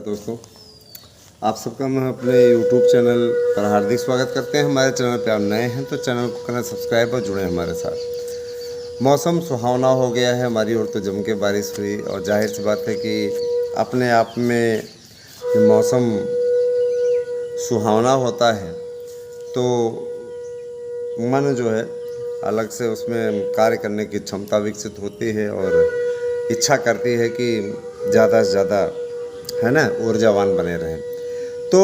दोस्तों, आप सबका मैं अपने YouTube चैनल पर हार्दिक स्वागत करते हैं। हमारे चैनल पर आप नए हैं तो चैनल को करें सब्सक्राइब और जुड़ें हमारे साथ। मौसम सुहावना हो गया है, हमारी ओर तो जम के बारिश हुई और जाहिर सी बात है कि अपने आप में मौसम सुहावना होता है तो मन जो है अलग से उसमें कार्य करने की क्षमता विकसित होती है और इच्छा करती है कि ज़्यादा से ज़्यादा है ना ऊर्जावान बने रहें। तो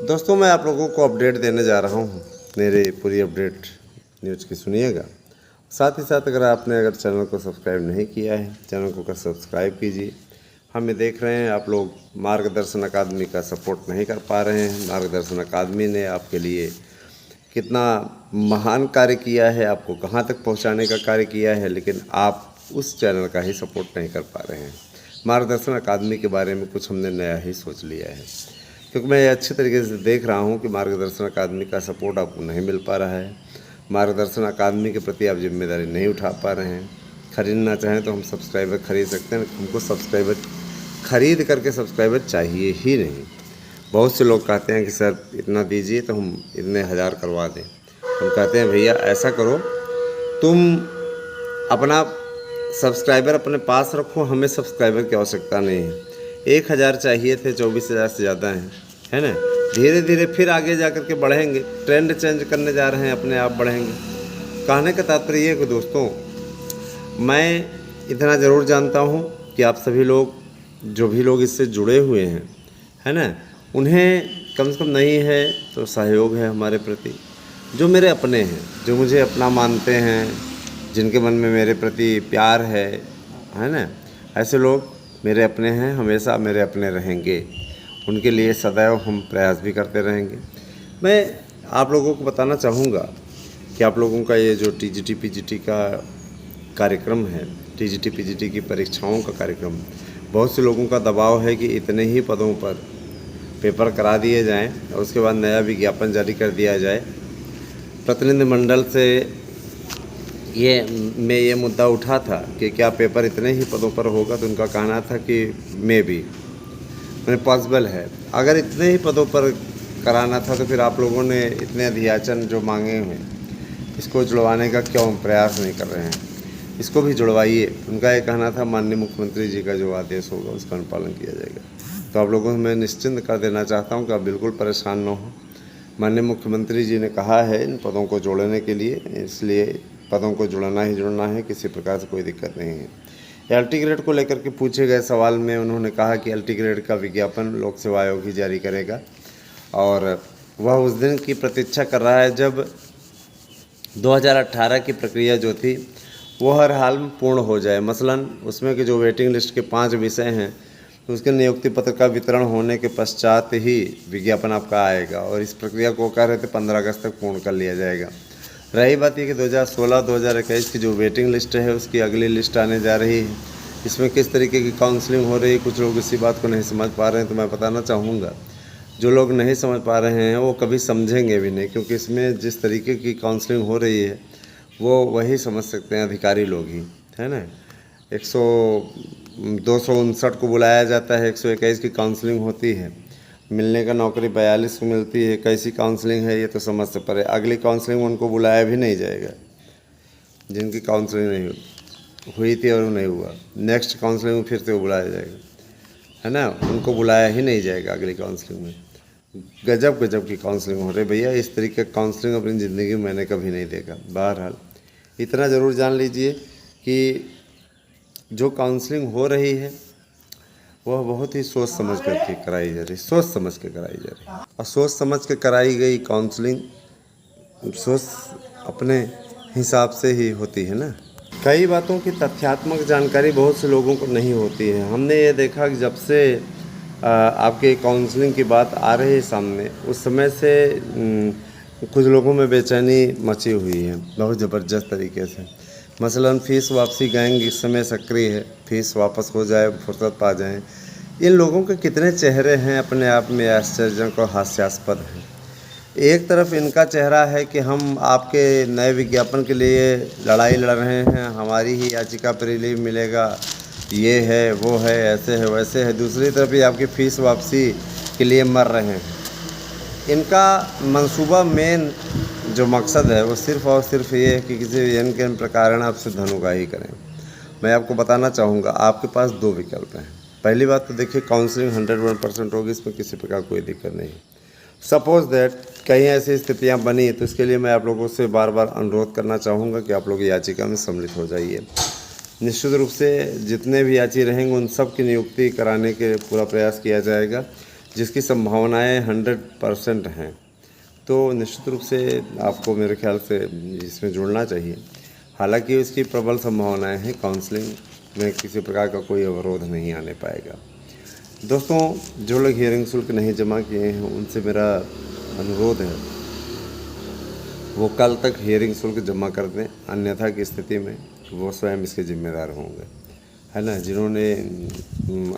दोस्तों, मैं आप लोगों को अपडेट देने जा रहा हूँ, मेरे पूरी अपडेट न्यूज़ की सुनिएगा। साथ ही साथ अगर चैनल को सब्सक्राइब नहीं किया है, चैनल को सब्सक्राइब कीजिए। हमें देख रहे हैं आप लोग मार्गदर्शन अकादमी का सपोर्ट नहीं कर पा रहे हैं। मार्गदर्शन अकादमी ने आपके लिए कितना महान कार्य किया है, आपको कहाँ तक पहुँचाने का कार्य किया है, लेकिन आप उस चैनल का ही सपोर्ट नहीं कर पा रहे हैं। मार्गदर्शन अकादमी के बारे में कुछ हमने नया ही सोच लिया है, क्योंकि मैं अच्छे तरीके से देख रहा हूं कि मार्गदर्शन अकादमी का सपोर्ट आपको नहीं मिल पा रहा है। मार्गदर्शन अकादमी के प्रति आप जिम्मेदारी नहीं उठा पा रहे हैं। खरीदना चाहें तो हम सब्सक्राइबर खरीद सकते हैं, हमको सब्सक्राइबर खरीद करके सब्सक्राइबर चाहिए ही नहीं। बहुत से लोग कहते हैं कि सर इतना दीजिए तो हम इतने हज़ार करवा दें। हम कहते हैं भैया ऐसा करो, तुम अपना सब्सक्राइबर अपने पास रखो, हमें सब्सक्राइबर की आवश्यकता नहीं है। 1000 चाहिए थे, 24,000 से ज़्यादा हैं, है ना। धीरे धीरे फिर आगे जा कर के बढ़ेंगे, ट्रेंड चेंज करने जा रहे हैं, अपने आप बढ़ेंगे। कहने का तात्पर्य ये है कि दोस्तों, मैं इतना ज़रूर जानता हूँ कि आप सभी लोग जो भी लोग इससे जुड़े हुए हैं, है ना, उन्हें कम से कम नहीं है तो सहयोग है हमारे प्रति। जो मेरे अपने हैं, जो मुझे अपना मानते हैं, जिनके मन में मेरे प्रति प्यार है ना, ऐसे लोग मेरे अपने हैं, हमेशा मेरे अपने रहेंगे। उनके लिए सदैव हम प्रयास भी करते रहेंगे। मैं आप लोगों को बताना चाहूँगा कि आप लोगों का ये जो टीजीटी पीजीटी का कार्यक्रम है, टीजीटी पीजीटी की परीक्षाओं का कार्यक्रम, बहुत से लोगों का दबाव है कि इतने ही पदों पर पेपर करा दिए जाएं और उसके बाद नया विज्ञापन जारी कर दिया जाए। प्रतिनिधिमंडल से ये मुद्दा उठा था कि क्या पेपर इतने ही पदों पर होगा, तो उनका कहना था कि मे बी मैंने पॉसिबल है। अगर इतने ही पदों पर कराना था तो फिर आप लोगों ने इतने अध्याचन जो मांगे हुए इसको जुड़वाने का क्यों प्रयास नहीं कर रहे हैं, इसको भी जुड़वाइए। उनका ये कहना था माननीय मुख्यमंत्री जी का जो आदेश होगा उसका अनुपालन किया जाएगा। तो आप लोगों को मैं निश्चिंत कर देना चाहता हूँ कि आप बिल्कुल परेशान न हो। माननीय मुख्यमंत्री जी ने कहा है इन पदों को जोड़ने के लिए, इसलिए पदों को जुड़ना ही जुड़ना है, किसी प्रकार से कोई दिक्कत नहीं है। एलटी ग्रेड को लेकर के पूछे गए सवाल में उन्होंने कहा कि एलटी ग्रेड का विज्ञापन लोक सेवा आयोग ही जारी करेगा और वह उस दिन की प्रतीक्षा कर रहा है जब 2018 की प्रक्रिया जो थी वो हर हाल में पूर्ण हो जाए। मसलन उसमें कि जो वेटिंग लिस्ट के 5 विषय हैं तो उसके नियुक्ति पत्र का वितरण होने के पश्चात ही विज्ञापन आपका आएगा और इस प्रक्रिया को कह रहे थे 15 अगस्त तक पूर्ण कर लिया जाएगा। रही बात ये कि 2016-2021 की जो वेटिंग लिस्ट है उसकी अगली लिस्ट आने जा रही है। इसमें किस तरीके की काउंसलिंग हो रही है, कुछ लोग इसी बात को नहीं समझ पा रहे हैं। तो मैं बताना चाहूँगा, जो लोग नहीं समझ पा रहे हैं वो कभी समझेंगे भी नहीं, क्योंकि इसमें जिस तरीके की काउंसलिंग हो रही है वो वही समझ सकते हैं, अधिकारी लोग ही, है ना। 259 को बुलाया जाता है, 121 की काउंसलिंग होती है, मिलने का नौकरी 42 को मिलती है। कैसी काउंसलिंग है ये तो समझ से परे। अगली काउंसलिंग में उनको बुलाया भी नहीं जाएगा जिनकी काउंसलिंग नहीं हुई थी और वो नहीं हुआ। नेक्स्ट काउंसलिंग में फिर से वो बुलाया जाएगा, है ना, उनको बुलाया ही नहीं जाएगा अगली काउंसलिंग में। गजब गजब की काउंसलिंग हो रही भैया, इस तरीके का काउंसलिंग अपनी ज़िंदगी में मैंने कभी नहीं देखा। बहरहाल इतना ज़रूर जान लीजिए कि जो काउंसलिंग हो रही है वह बहुत ही सोच समझ कर के कराई जा रही, सोच समझ के कराई जा रही। और सोच समझ के कराई गई काउंसलिंग सोच अपने हिसाब से ही होती है ना। कई बातों की तथ्यात्मक जानकारी बहुत से लोगों को नहीं होती है। हमने ये देखा कि जब से आपके काउंसलिंग की बात आ रही है सामने, उस समय से कुछ लोगों में बेचैनी मची हुई है बहुत ज़बरदस्त तरीके से। मसलन फ़ीस वापसी गैंग इस समय सक्रिय है, फ़ीस वापस हो जाए, फुर्सत पा जाएं। इन लोगों के कितने चेहरे हैं अपने आप में आश्चर्यजनक और हास्यास्पद हैं। एक तरफ इनका चेहरा है कि हम आपके नए विज्ञापन के लिए लड़ाई लड़ रहे हैं, हमारी ही याचिका पर रिलीफ मिलेगा, ये है वो है ऐसे है वैसे है, दूसरी तरफ भी आपकी फ़ीस वापसी के लिए मर रहे हैं। इनका मंसूबा मेन जो मकसद है वो सिर्फ़ और सिर्फ ये है कि किसी भी के प्रकार आपसे धनुगाही करें। मैं आपको बताना चाहूँगा, आपके पास 2 विकल्प हैं। पहली बात तो देखिए, काउंसलिंग 101% होगी, इसमें किसी प्रकार कोई दिक्कत नहीं। सपोज़ दैट कहीं ऐसी स्थितियाँ बनी तो इसके लिए मैं आप लोगों से बार बार अनुरोध करना चाहूँगा कि आप लोग याचिका में सम्मिलित हो जाइए। निश्चित रूप से जितने भी याची रहेंगे उन सब की नियुक्ति कराने के पूरा प्रयास किया जाएगा, जिसकी संभावनाएं 100% हैं। तो निश्चित रूप से आपको मेरे ख्याल से इसमें जुड़ना चाहिए। हालांकि इसकी प्रबल संभावनाएं हैं, काउंसलिंग में किसी प्रकार का कोई अवरोध नहीं आने पाएगा। दोस्तों, जो लोग हियरिंग शुल्क नहीं जमा किए हैं उनसे मेरा अनुरोध है वो कल तक हियरिंग शुल्क जमा कर दें, अन्यथा की स्थिति में वो स्वयं इसके जिम्मेदार होंगे, है ना। जिन्होंने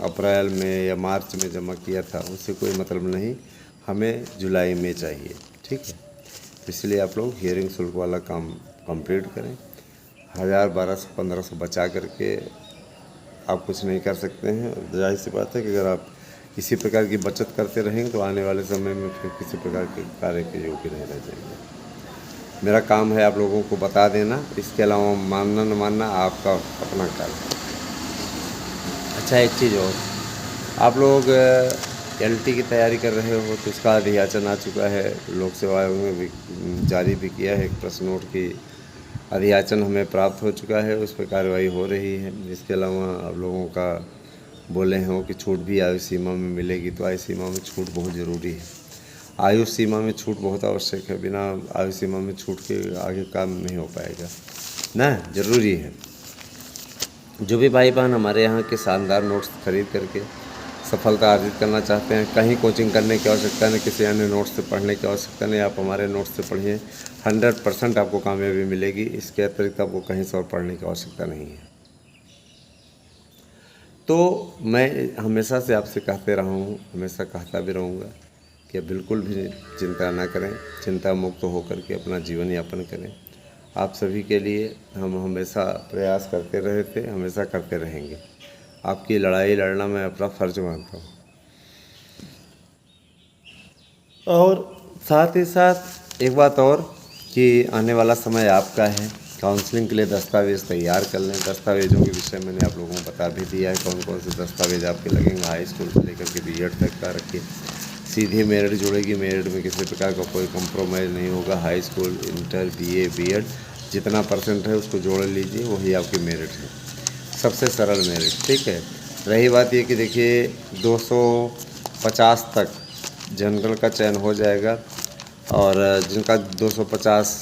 अप्रैल में या मार्च में जमा किया था उससे कोई मतलब नहीं, हमें जुलाई में चाहिए, ठीक है। इसलिए आप लोग हियरिंग शुल्क वाला काम कंप्लीट करें। 1000, 1200, 1500 बचा करके आप कुछ नहीं कर सकते हैं। जाहिर सी बात है कि अगर आप इसी प्रकार की बचत करते रहेंगे तो आने वाले समय में फिर किसी प्रकार के कार्य के योग्य नहीं रह जाएंगे। मेरा काम है आप लोगों को बता देना, इसके अलावा मानना न मानना आपका अपना कार्य है। अच्छा, एक चीज़ और, आप लोग LT की तैयारी कर रहे हो तो उसका अधियाचन आ चुका है, लोक सेवा आयोग ने भी जारी भी किया है। एक प्रश्न नोट की अधियाचन हमें प्राप्त हो चुका है, उस पर कार्रवाई हो रही है। इसके अलावा आप लोगों का बोले हैं कि छूट भी आयु सीमा में मिलेगी, तो आयु सीमा में छूट बहुत ज़रूरी है। आयु सीमा में छूट बहुत आवश्यक है, बिना आयु सीमा में छूट के आगे काम नहीं हो पाएगा ना, ज़रूरी है। जो भी भाई बहन हमारे यहाँ के शानदार नोट्स खरीद करके सफलता अर्जित करना चाहते हैं, कहीं कोचिंग करने की आवश्यकता नहीं, किसी अन्य नोट्स से पढ़ने की आवश्यकता नहीं, आप हमारे नोट्स से पढ़िए, 100% आपको कामयाबी मिलेगी। इसके अतिरिक्त आपको कहीं से और पढ़ने की आवश्यकता नहीं है। तो मैं हमेशा से आपसे कहते रहा हूँ, हमेशा कहता भी रहूँगा कि बिल्कुल भी चिंता ना करें, चिंता मुक्त होकर के अपना जीवन यापन करें। आप सभी के लिए हम हमेशा प्रयास करते रहे थे, हमेशा करते रहेंगे। आपकी लड़ाई लड़ना मैं अपना फ़र्ज मानता हूँ। और साथ ही साथ एक बात और कि आने वाला समय आपका है, काउंसलिंग के लिए दस्तावेज़ तैयार कर लें। दस्तावेज़ों के विषय मैंने आप लोगों को बता भी दिया है, कौन कौन से दस्तावेज़ आपके लगेंगे। हाई स्कूल से लेकर के B.Ed तक का रखिए। सीधी मेरिट जुड़ेगी, मेरिट में किसी प्रकार का कोई कंप्रोमाइज़ नहीं होगा। High school, inter, BA, B.Ed जितना % है उसको जोड़ लीजिए, वही आपकी मेरिट है, सबसे सरल मेरिट, ठीक है। रही बात ये कि देखिए 250 तक जनरल का चयन हो जाएगा, और जिनका 250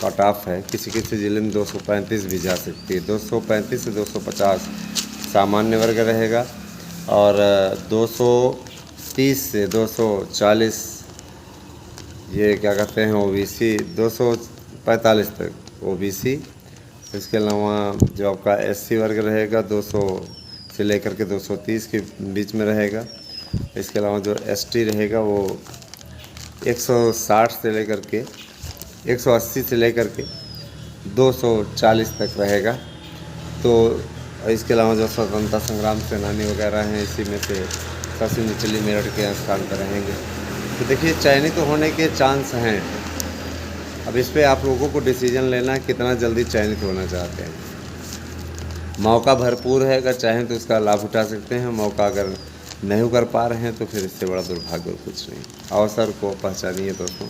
कट ऑफ है, किसी किसी ज़िले में 235 भी जा सकती है। 235 से 250 सामान्य वर्ग रहेगा, और 230 से 240 ये क्या कहते हैं OBC, 245 तक OBC। इसके अलावा जो आपका SC वर्ग रहेगा 200 से लेकर के 230 के बीच में रहेगा। इसके अलावा जो ST रहेगा वो 160 से लेकर के 180 से लेकर के 240 तक रहेगा। तो इसके अलावा जो स्वतंत्रता संग्राम सेनानी वगैरह हैं, इसी में से सबसे निचली मेरिट के स्थान पर रहेंगे। तो देखिए, चयनित होने के चांस हैं। अब इस पे आप लोगों को डिसीजन लेना है कितना जल्दी चयनित होना चाहते हैं। मौका भरपूर है, अगर चाहें तो इसका लाभ उठा सकते हैं। मौका अगर नहीं कर पा रहे हैं तो फिर इससे बड़ा दुर्भाग्य और कुछ नहीं। अवसर को पहचानिए दोस्तों,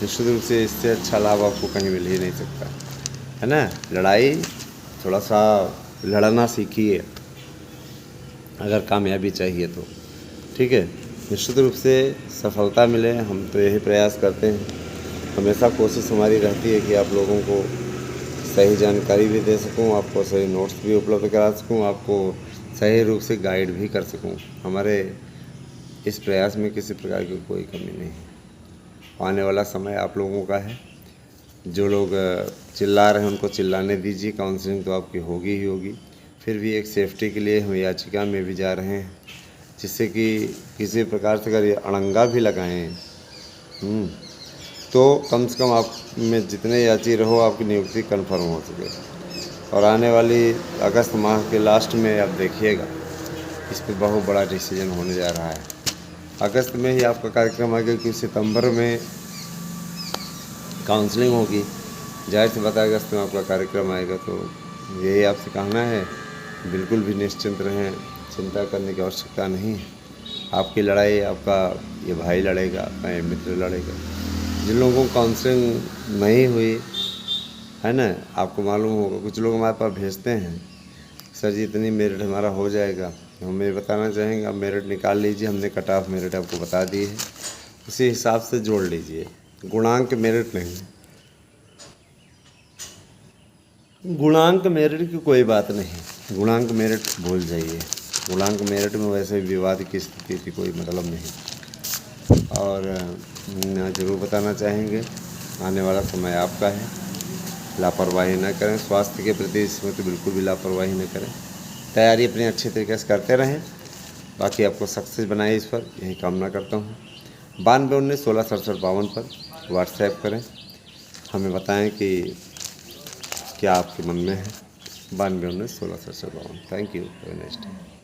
निश्चित रूप से इससे अच्छा लाभ आपको कहीं मिल ही नहीं सकता, है ना। लड़ाई थोड़ा सा लड़ना सीखिए अगर कामयाबी चाहिए तो, ठीक है। निश्चित रूप से सफलता मिले, हम तो यही प्रयास करते हैं। हमेशा कोशिश हमारी रहती है कि आप लोगों को सही जानकारी भी दे सकूं, आपको सही नोट्स भी उपलब्ध करा सकूं, आपको सही रूप से गाइड भी कर सकूं। हमारे इस प्रयास में किसी प्रकार की कोई कमी नहीं है। आने वाला समय आप लोगों का है। जो लोग चिल्ला रहे हैं उनको चिल्लाने दीजिए, काउंसलिंग तो आपकी होगी ही होगी। फिर भी एक सेफ्टी के लिए हम याचिका में भी जा रहे हैं, जिससे कि किसी प्रकार से अगर ये अड़ंगा भी लगाएं तो कम से कम आप में जितने याची रहो आपकी नियुक्ति कन्फर्म हो सके। और आने वाली अगस्त माह के लास्ट में आप देखिएगा, इस पर बहुत बड़ा डिसीजन होने जा रहा है। अगस्त में ही आपका कार्यक्रम आएगा, क्योंकि सितंबर में काउंसलिंग होगी। जाहिर सी बात है अगस्त में आपका कार्यक्रम आएगा। तो यही आपसे कहना है, बिल्कुल भी निश्चिंत रहें, चिंता करने की आवश्यकता नहीं है। आपकी लड़ाई आपका ये भाई लड़ेगा, आपका ये मित्र लड़ेगा। जिन लोगों को काउंसलिंग नहीं हुई है ना, आपको मालूम होगा, कुछ लोग हमारे पास भेजते हैं, सर जी इतनी मेरिट हमारा हो जाएगा। हम ये बताना चाहेंगे, आप मेरिट निकाल लीजिए, हमने कट ऑफ मेरिट आपको बता दी है, उसी हिसाब से जोड़ लीजिए। गुणांक मेरिट नहीं, गुणांक मेरिट की कोई बात नहीं, गुणांक मेरिट भूल जाइए। गुणांक मेरिट में वैसे विवाद की स्थिति की कोई मतलब नहीं। और ज़रूर बताना चाहेंगे, आने वाला समय आपका है, लापरवाही न करें। स्वास्थ्य के प्रति इसमें तो बिल्कुल भी लापरवाही न करें। तैयारी अपनी अच्छे तरीके से करते रहें। बाकी आपको सक्सेस बनाए, इस पर यही कामना करता हूँ। 9219166752 पर व्हाट्सएप करें, हमें बताएं कि क्या आपके मन में है। 9219166752। Thank you, have a nice day.